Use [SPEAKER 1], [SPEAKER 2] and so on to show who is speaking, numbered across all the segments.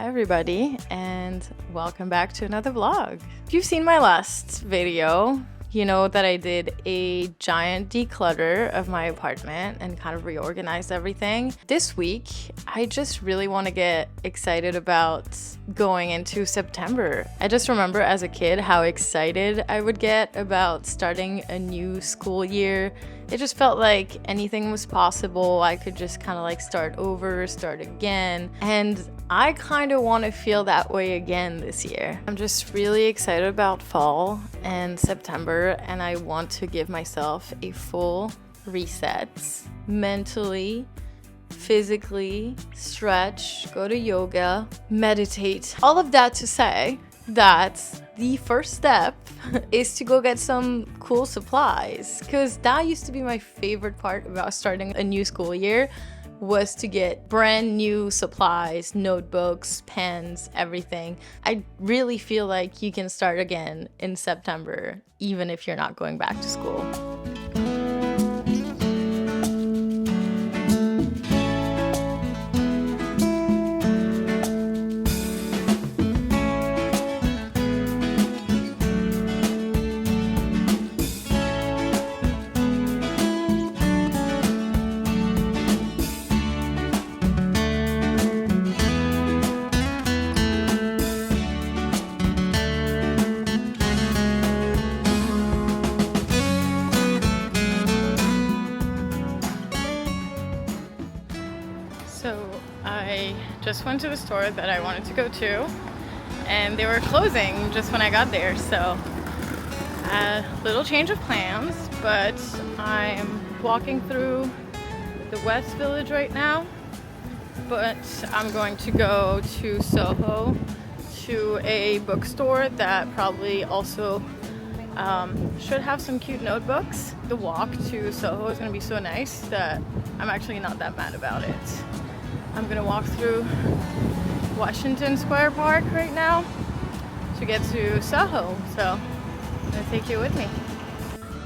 [SPEAKER 1] Hi everybody, and welcome back to another vlog. If you've seen my last video, you know that I did a giant declutter of my apartment and kind of reorganized everything. This week, I just really want to get excited about going into September. I just remember as a kid how excited I would get about starting a new school year. It just felt like anything was possible. I could just kind of like start over, start again. And I kind of want to feel that way again this year. I'm just really excited about fall and September, and I want to give myself a full reset mentally, physically, stretch, go to yoga, meditate. All of that to say that the first step is to go get some cool supplies, because that used to be my favorite part about starting a new school year, was to get brand new supplies, notebooks, pens, everything. I really feel like you can start again in September, even if you're not going back to school. So I just went to the store that I wanted to go to, and they were closing just when I got there, so a little change of plans, but I'm walking through the West Village right now, but I'm going to go to Soho to a bookstore that probably also should have some cute notebooks. The walk to Soho is going to be so nice that I'm actually not that mad about it. I'm gonna walk through Washington Square Park right now to get to Soho, so I'm gonna take you with me.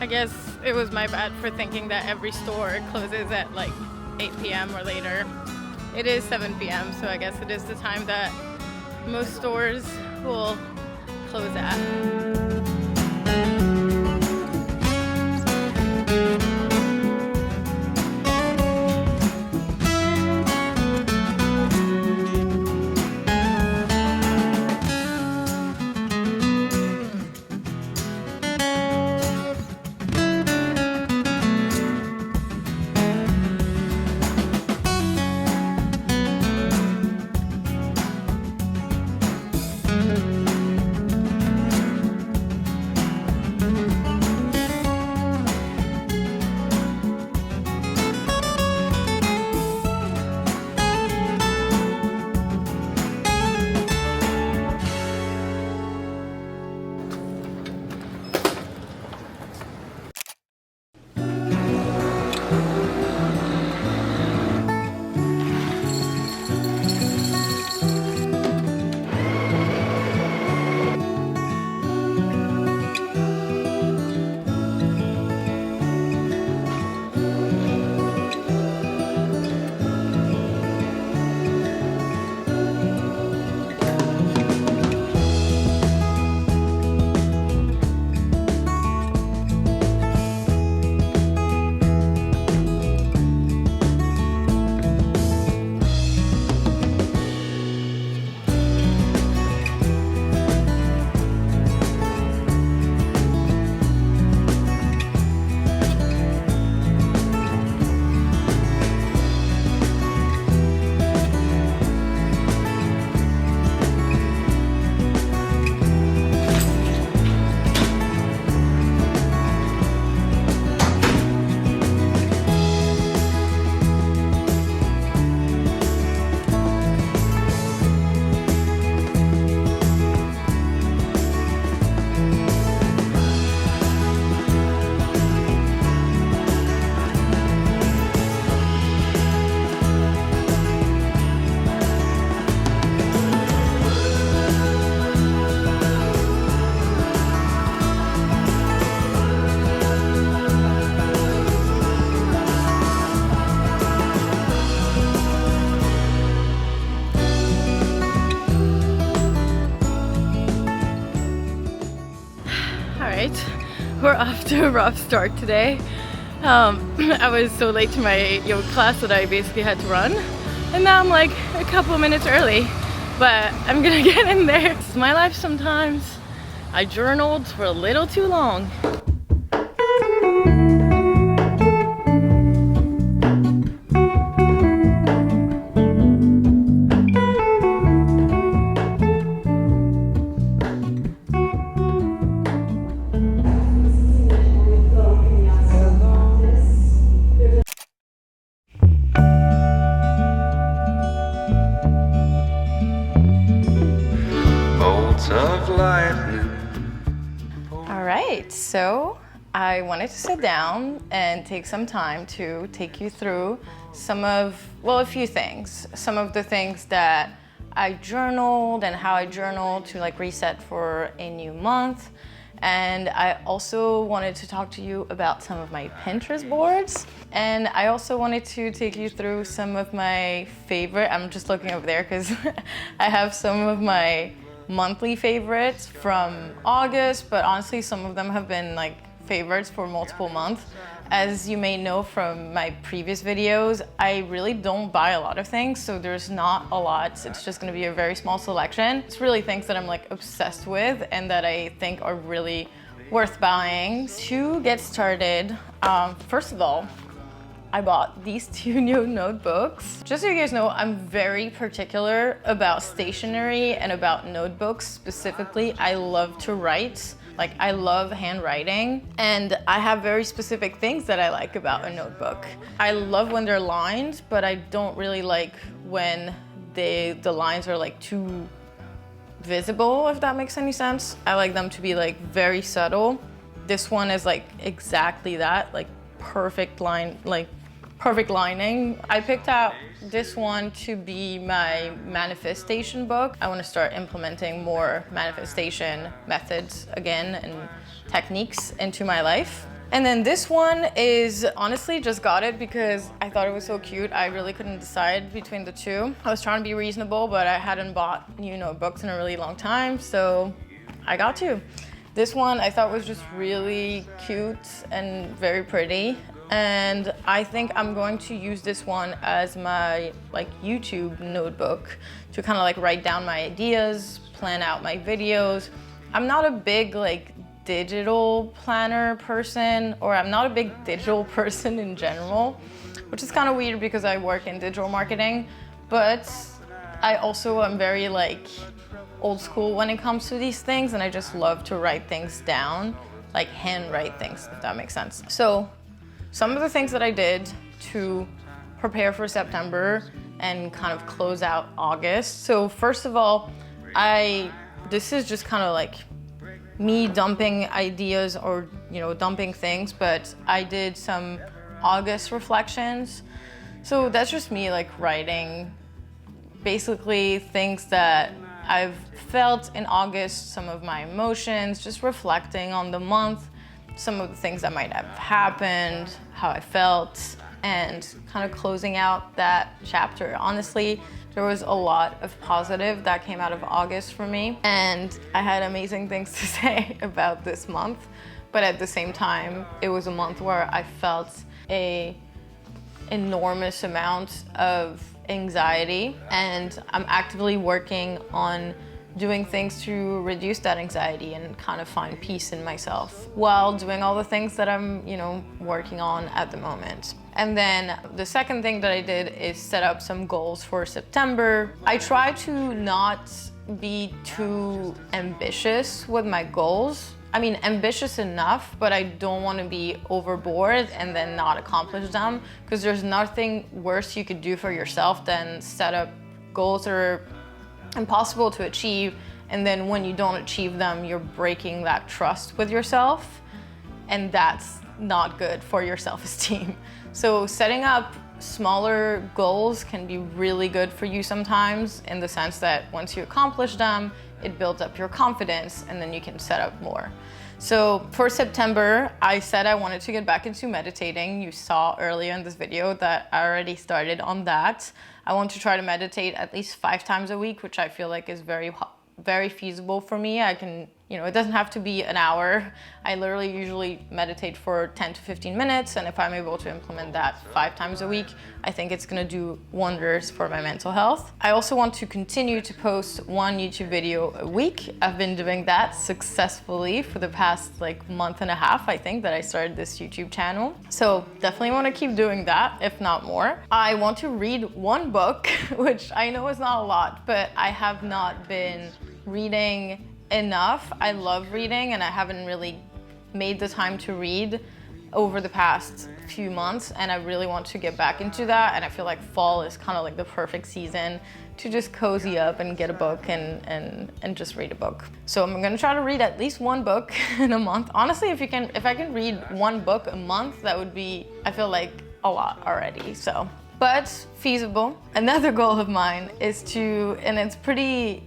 [SPEAKER 1] I guess it was my bad for thinking that every store closes at like 8 p.m. or later. It is 7 p.m., so I guess it is the time that most stores will close at. we're off to a rough start today. I was so late to my yoga class that I basically had to run. And now I'm like a couple minutes early, but I'm gonna get in there. This is my life sometimes. I journaled for a little too long. Alright, so I wanted to sit down and take some time to take you through some of, well, a few things. Some of the things that I journaled and how I journaled to like reset for a new month. And I also wanted to talk to you about some of my Pinterest boards. And I also wanted to take you through some of my favorite, I'm just looking over there because I have some of my monthly favorites from August, but honestly some of them have been like favorites for multiple months. As you may know from my previous videos, I really don't buy a lot of things, so there's not a lot. It's just gonna be a very small selection. It's really things that I'm like obsessed with and that I think are really worth buying. To get started, first of all, I bought these two new notebooks. Just so you guys know, I'm very particular about stationery and about notebooks specifically. I love to write. Like, I love handwriting, and I have very specific things that I like about a notebook. I love when they're lined, but I don't really like when the lines are like too visible, if that makes any sense. I like them to be like very subtle. This one is like exactly that, like perfect line, like perfect lining. I picked out this one to be my manifestation book. I want to start implementing more manifestation methods again and techniques into my life. And then this one is, honestly, just got it because I thought it was so cute. I really couldn't decide between the two. I was trying to be reasonable, but I hadn't bought new notebooks in a really long time, so I got two. This one I thought was just really cute and very pretty. And I think I'm going to use this one as my like YouTube notebook to kind of like write down my ideas, plan out my videos. I'm not a big like digital planner person, or I'm not a big digital person in general, which is kind of weird because I work in digital marketing, but I also am very like old school when it comes to these things, and I just love to write things down, like handwrite things, if that makes sense. So some of the things that I did to prepare for September and kind of close out August. So first of all, this is just kind of like me dumping ideas or, you know, dumping things, but I did some August reflections. So that's just me like writing basically things that I've felt in August, some of my emotions, just reflecting on the month, some of the things that might have happened, how I felt, and kind of closing out that chapter. Honestly, there was a lot of positive that came out of August for me, and I had amazing things to say about this month, but at the same time, it was a month where I felt an enormous amount of anxiety, and I'm actively working on doing things to reduce that anxiety and kind of find peace in myself while doing all the things that I'm, you know, working on at the moment. And then the second thing that I did is set up some goals for September. I try to not be too ambitious with my goals. I mean, ambitious enough, but I don't want to be overboard and then not accomplish them, because there's nothing worse you could do for yourself than set up goals that are impossible to achieve, and then when you don't achieve them, you're breaking that trust with yourself, and that's not good for your self-esteem. So setting up smaller goals can be really good for you sometimes, in the sense that once you accomplish them, it builds up your confidence, and then you can set up more. So for September, I said I wanted to get back into meditating. You saw earlier in this video that I already started on that. I want to try to meditate at least 5 times a week, which I feel like is very feasible for me. I can You know, it doesn't have to be an hour. I literally usually meditate for 10 to 15 minutes, and if I'm able to implement that 5 times a week, I think it's gonna do wonders for my mental health. I also want to continue to post 1 YouTube video a week. I've been doing that successfully for the past like month and a half, I think, that I started this YouTube channel. So definitely want to keep doing that, if not more. I want to read 1 book, which I know is not a lot, but I have not been reading enough. I love reading and I haven't really made the time to read over the past few months, and I really want to get back into that. And I feel like fall is kind of like the perfect season to just cozy up and get a book and just read a book. So I'm gonna try to read at least 1 book in a month. Honestly, if I can read 1 book a month, that would be, I feel like, a lot already. So, but feasible. Another goal of mine is to, and it's pretty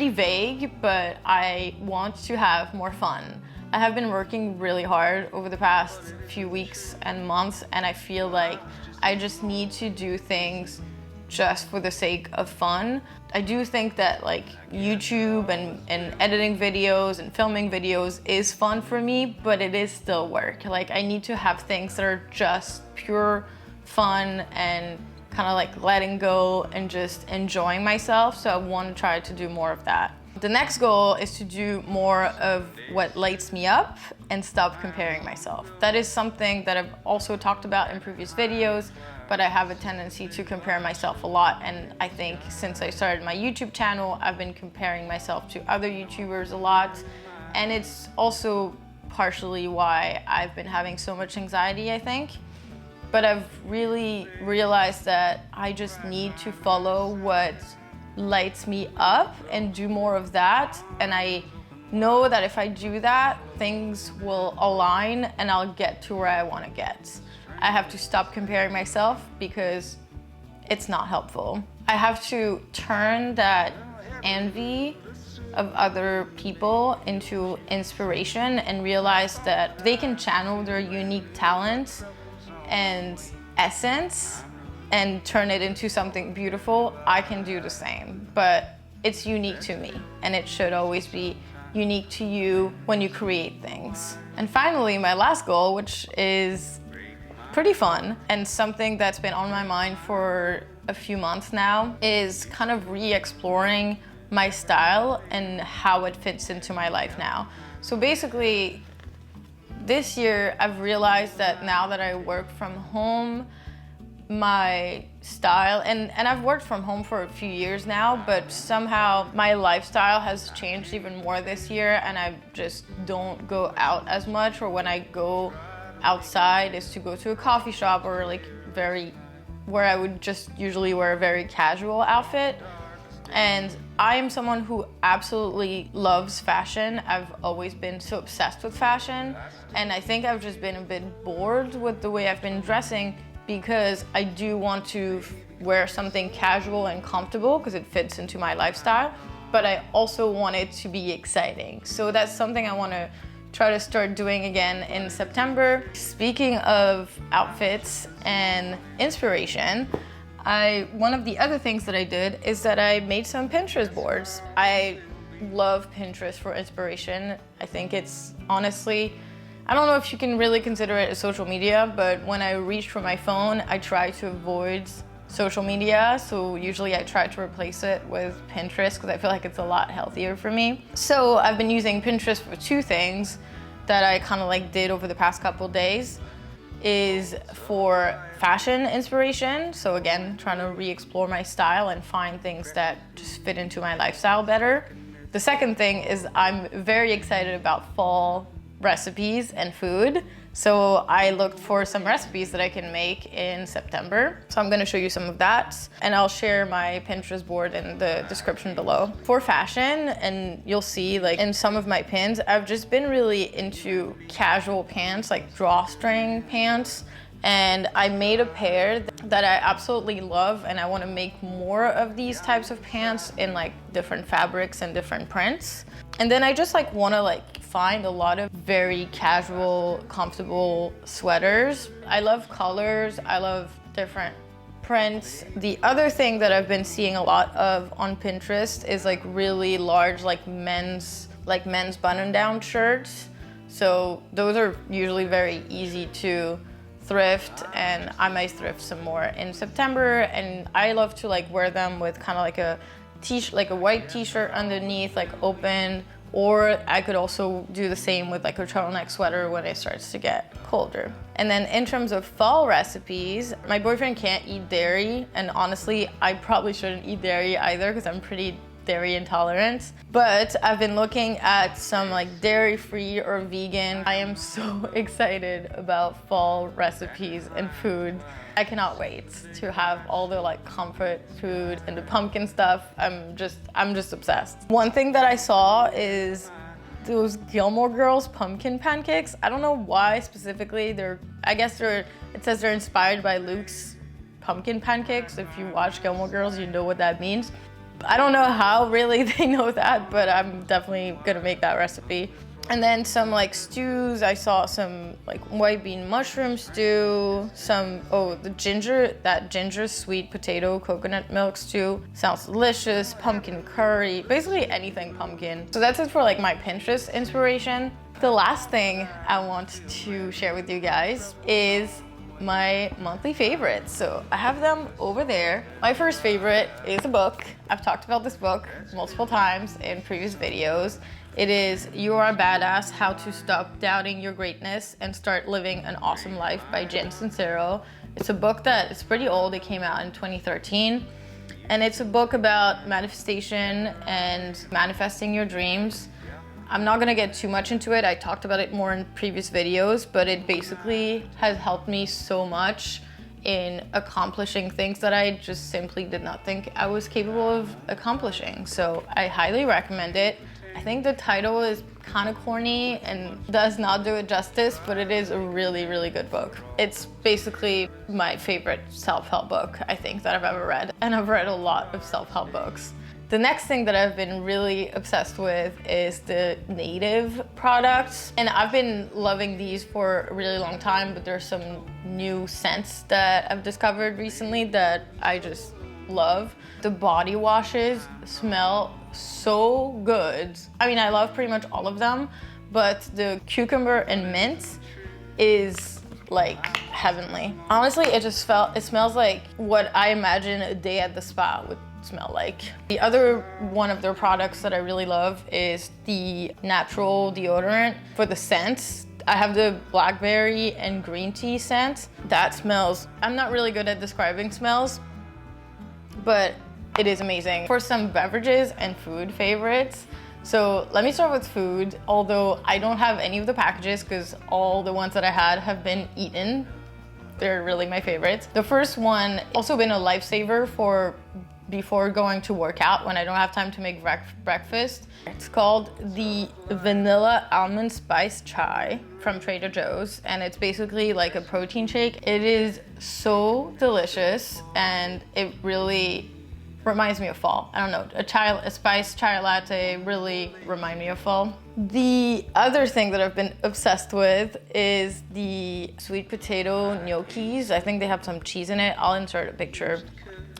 [SPEAKER 1] vague, but I want to have more fun. I have been working really hard over the past few weeks and months, and I feel like I just need to do things just for the sake of fun. I do think that like YouTube and editing videos and filming videos is fun for me, but it is still work. Like I need to have things that are just pure fun and kind of like letting go and just enjoying myself. So I want to try to do more of that. The next goal is to do more of what lights me up and stop comparing myself. That is something that I've also talked about in previous videos, but I have a tendency to compare myself a lot. And I think since I started my YouTube channel, I've been comparing myself to other YouTubers a lot. And it's also partially why I've been having so much anxiety, I think. But I've really realized that I just need to follow what lights me up and do more of that. And I know that if I do that, things will align and I'll get to where I want to get. I have to stop comparing myself because it's not helpful. I have to turn that envy of other people into inspiration and realize that they can channel their unique talent and essence and turn it into something beautiful. I can do the same, but it's unique to me, and it should always be unique to you when you create things. And finally, my last goal, which is pretty fun and something that's been on my mind for a few months now, is kind of re-exploring my style and how it fits into my life now. So basically, this year I've realized that now that I work from home, my style, and I've worked from home for a few years now, but somehow my lifestyle has changed even more this year, and I just don't go out as much, or when I go outside is to go to a coffee shop or like where I would just usually wear a very casual outfit. And I am someone who absolutely loves fashion. I've always been so obsessed with fashion, and I think I've just been a bit bored with the way I've been dressing, because I do want to wear something casual and comfortable because it fits into my lifestyle, but I also want it to be exciting. So that's something I want to try to start doing again in September. Speaking of outfits and inspiration, one of the other things that I did is that I made some Pinterest boards. I love Pinterest for inspiration. I think it's honestly, I don't know if you can really consider it a social media, but when I reach for my phone, I try to avoid social media. So usually I try to replace it with Pinterest because I feel like it's a lot healthier for me. So I've been using Pinterest for 2 things that I kind of like did over the past couple days. Is for fashion inspiration. So again, trying to re-explore my style and find things that just fit into my lifestyle better. The second thing is I'm very excited about fall recipes and food. So I looked for some recipes that I can make in September. So I'm gonna show you some of that, and I'll share my Pinterest board in the description below. For fashion, and you'll see like in some of my pins, I've just been really into casual pants, like drawstring pants. And I made a pair that I absolutely love, and I want to make more of these types of pants in like different fabrics and different prints. And then I just like want to like find a lot of very casual, comfortable sweaters. I love colors, I love different prints. The other thing that I've been seeing a lot of on Pinterest is like really large like men's like men's button-down shirts. So those are usually very easy to thrift, and I might thrift some more in September. And I love to like wear them with kind of like a t-shirt, like a white t-shirt underneath, like open. Or I could also do the same with like a turtleneck sweater when it starts to get colder. And then in terms of fall recipes, my boyfriend can't eat dairy, and honestly, I probably shouldn't eat dairy either because I'm pretty dairy intolerant. But I've been looking at some like dairy-free or vegan. I am so excited about fall recipes and food. I cannot wait to have all the like comfort food and the pumpkin stuff. I'm just obsessed. One thing that I saw is those Gilmore Girls pumpkin pancakes. I don't know why specifically. It says they're inspired by Luke's pumpkin pancakes. If you watch Gilmore Girls, you know what that means. I don't know how really they know that, but I'm definitely gonna make that recipe. And then some like stews. I saw some like white bean mushroom stew, that ginger sweet potato coconut milk stew. Sounds delicious. Pumpkin curry, basically anything pumpkin. So that's it for like my Pinterest inspiration. The last thing I want to share with you guys is my monthly favorites. So I have them over there. My first favorite is a book. I've talked about this book multiple times in previous videos. It is You Are a Badass, How to Stop Doubting Your Greatness and Start Living an Awesome Life by Jen Sincero. It's a book that is pretty old. It came out in 2013. And it's a book about manifestation and manifesting your dreams. I'm not gonna get too much into it. I talked about it more in previous videos, but it basically has helped me so much in accomplishing things that I just simply did not think I was capable of accomplishing. So I highly recommend it. I think the title is kind of corny and does not do it justice, but it is a really, really good book. It's basically my favorite self-help book, I think, that I've ever read. And I've read a lot of self-help books. The next thing that I've been really obsessed with is the Native products. And I've been loving these for a really long time, but there's some new scents that I've discovered recently that I just love. The body washes smell so good. I mean, I love pretty much all of them, but the cucumber and mint is like heavenly. Honestly, it smells like what I imagine a day at the spa would smell like. The other one of their products that I really love is the natural deodorant for the scents. I have the blackberry and green tea scent. That smells, I'm not really good at describing smells, but it is amazing. For some beverages and food favorites, so let me start with food, although I don't have any of the packages because all the ones that I had have been eaten. They're really my favorites. The first one, also been a lifesaver for before going to work out when I don't have time to make breakfast. It's called the Vanilla Almond Spice Chai from Trader Joe's, and it's basically like a protein shake. It is so delicious, and it really reminds me of fall. I don't know, a spiced chai latte really remind me of fall. The other thing that I've been obsessed with is the sweet potato gnocchis. I think they have some cheese in it. I'll insert a picture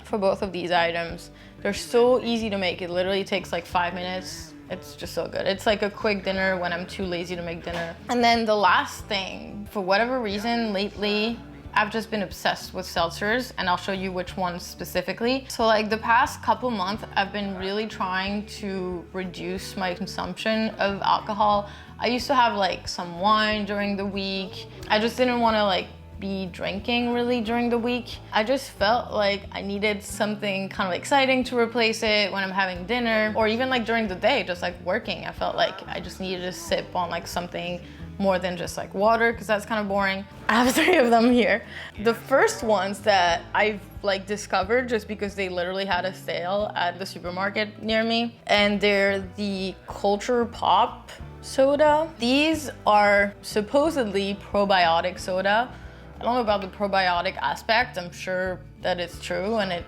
[SPEAKER 1] for both of these items. They're so easy to make. It literally takes like 5 minutes. It's just so good. It's like a quick dinner when I'm too lazy to make dinner. And then the last thing, for whatever reason lately, I've just been obsessed with seltzers, and I'll show you which ones specifically. So like the past couple months, I've been really trying to reduce my consumption of alcohol. I used to have like some wine during the week. I just didn't want to like be drinking really during the week. I just felt like I needed something kind of exciting to replace it when I'm having dinner, or even like during the day, just like working. I felt like I just needed to sip on like something more than just like water, because that's kind of boring. I have 3 of them here. The first ones that I've like discovered just because they literally had a sale at the supermarket near me, and they're the Culture Pop soda. These are supposedly probiotic soda. I don't know about the probiotic aspect. I'm sure that it's true and it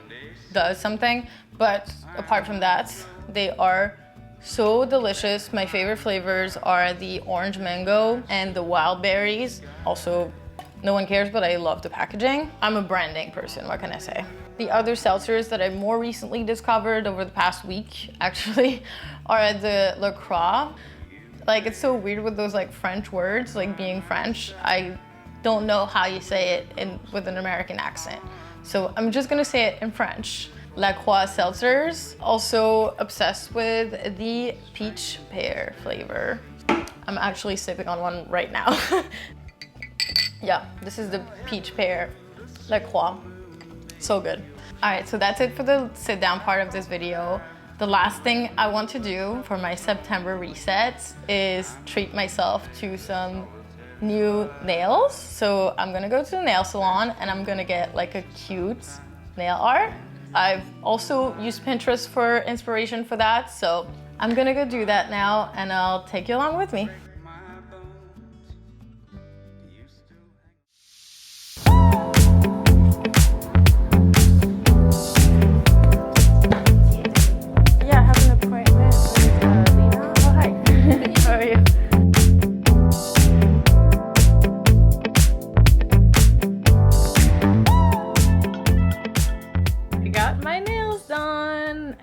[SPEAKER 1] does something, but apart from that, they are so delicious. My favorite flavors are the orange mango and the wild berries. Also, no one cares, but I love the packaging. I'm a branding person, what can I say? The other seltzers that I more recently discovered over the past week, actually, are the La Croix. Like, it's so weird with those like French words, like being French. I don't know how you say it with an American accent. So I'm just gonna say it in French. La Croix seltzers. Also obsessed with the peach pear flavor. I'm actually sipping on one right now. Yeah, this is the peach pear La Croix. So good. All right, so that's it for the sit down part of this video. The last thing I want to do for my September resets is treat myself to some new nails. So I'm gonna go to the nail salon and I'm gonna get like a cute nail art. I've also used Pinterest for inspiration for that. So I'm gonna go do that now and I'll take you along with me.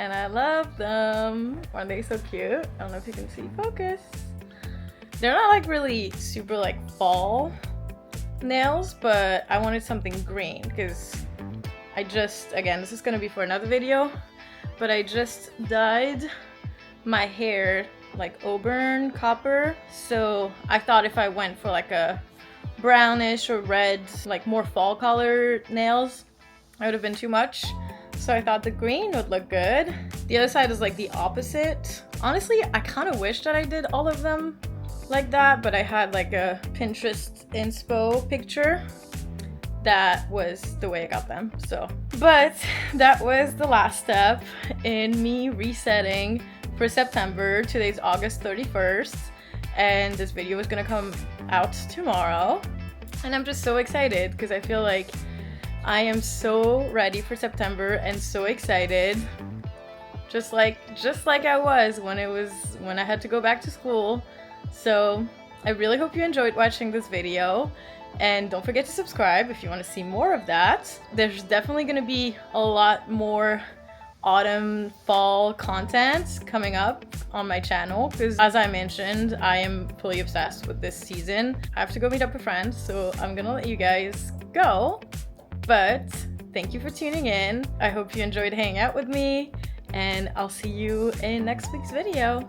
[SPEAKER 1] And I love them. Aren't they so cute? I don't know if you can see. Focus. They're not like really super like fall nails, but I wanted something green because I just, again, this is gonna be for another video, but I just dyed my hair like auburn copper. So I thought if I went for like a brownish or red, like more fall color nails, it would have been too much. So I thought the green would look good. The other side is like the opposite. Honestly, I kind of wish that I did all of them like that, but I had like a Pinterest inspo picture that was the way I got them. So, but that was the last step in me resetting for September. Today's August 31st, and this video is gonna come out tomorrow. And I'm just so excited because I feel like I am so ready for September and so excited, just like I was when I had to go back to school. So I really hope you enjoyed watching this video, and don't forget to subscribe if you want to see more of that. There's definitely going to be a lot more autumn fall content coming up on my channel because, as I mentioned, I am fully obsessed with this season. I have to go meet up with friends, so I'm gonna let you guys go. But thank you for tuning in. I hope you enjoyed hanging out with me, and I'll see you in next week's video.